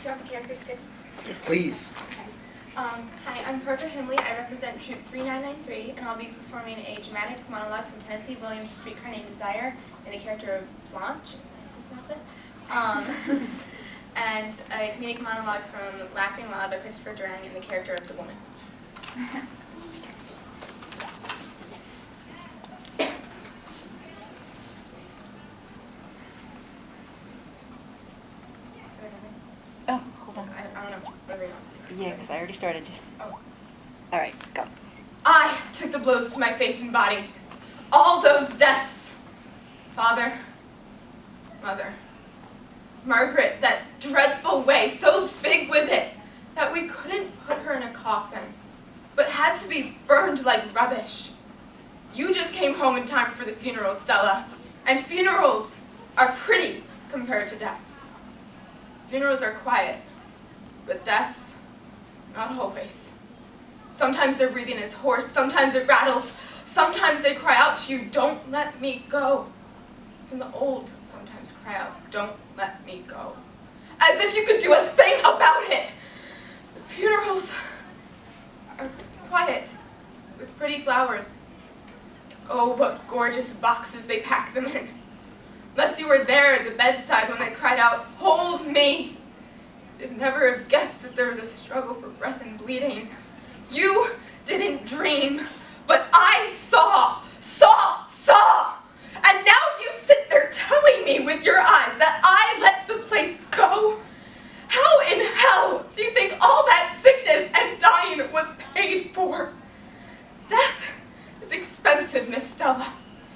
you want the characters too? Yes, please. Okay. Hi, I'm Parker Himley. I represent Troop 3993, and I'll be performing a dramatic monologue from Tennessee Williams' A Streetcar Named Desire in the character of Blanche. That's it. And a comedic monologue from Laughing Loud by Christopher Durang in the character of the woman. Oh, hold on. I don't know. Whatever you want. Yeah, because I already started. Oh. All right, go. I took the blows to my face and body. All those deaths. Father, mother, Margaret, that dreadful way, so big with it that we couldn't put her in a coffin, but had to be burned like rubbish. You just came home in time for the funeral, Stella, and funerals are pretty compared to deaths. Funerals are quiet, but deaths, not always. Sometimes their breathing is hoarse, sometimes it rattles, sometimes they cry out to you, don't let me go. Even the old sometimes cry out, don't let me go. As if you could do a thing about it. Funerals are quiet, with pretty flowers. Oh, what gorgeous boxes they pack them in. Unless you were there at the bedside when they cried out, hold me. You'd never have guessed that there was a struggle for breath and bleeding. You didn't dream, but I saw. And now you sit there telling me with your eyes that I let the place go. How in hell do you think all that sickness and dying was paid for? Death is expensive, Miss Stella.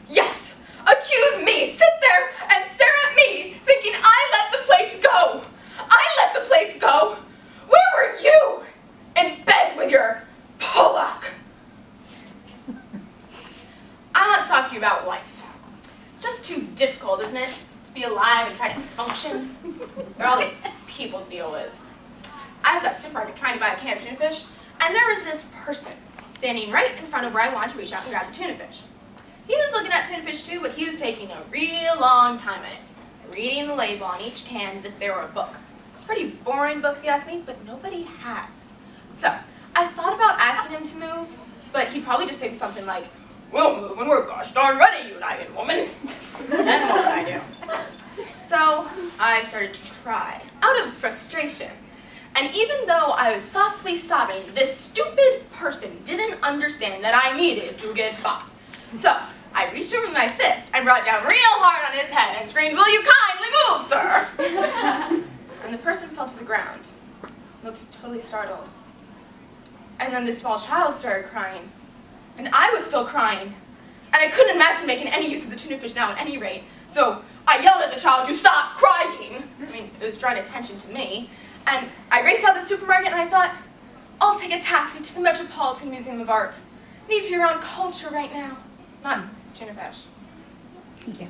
Yes, accuse me, sit there and stare at me, thinking I let the place go. I let the place go. Where were you? In bed with your Pollock. I want to talk to you about life. It's just too difficult, isn't it? To be alive and try to function. There are all these people to deal with. I was at the supermarket trying to buy a can of tuna fish, and there was this person standing right in front of where I wanted to reach out and grab the tuna fish. He was looking at tuna fish too, but he was taking a real long time at it, reading the label on each can as if they were a book. A pretty boring book if you ask me, but nobody has. So, I thought about asking him to move, but he'd probably just say something like, we'll move when we're gosh darn ready, United Woman. Then what would I do? So I started to cry, out of frustration. And even though I was softly sobbing, this stupid person didn't understand that I needed to get by. So I reached over my fist and brought down real hard on his head and screamed, will you kindly move, sir? And the person fell to the ground, looked totally startled. And then this small child started crying. And I was still crying. And I couldn't imagine making any use of the tuna fish now at any rate. So I yelled at the child to stop crying. I mean, it was drawing attention to me. And I raced out of the supermarket and I thought, I'll take a taxi to the Metropolitan Museum of Art. It needs to be around culture right now, not tuna fish. Thank you.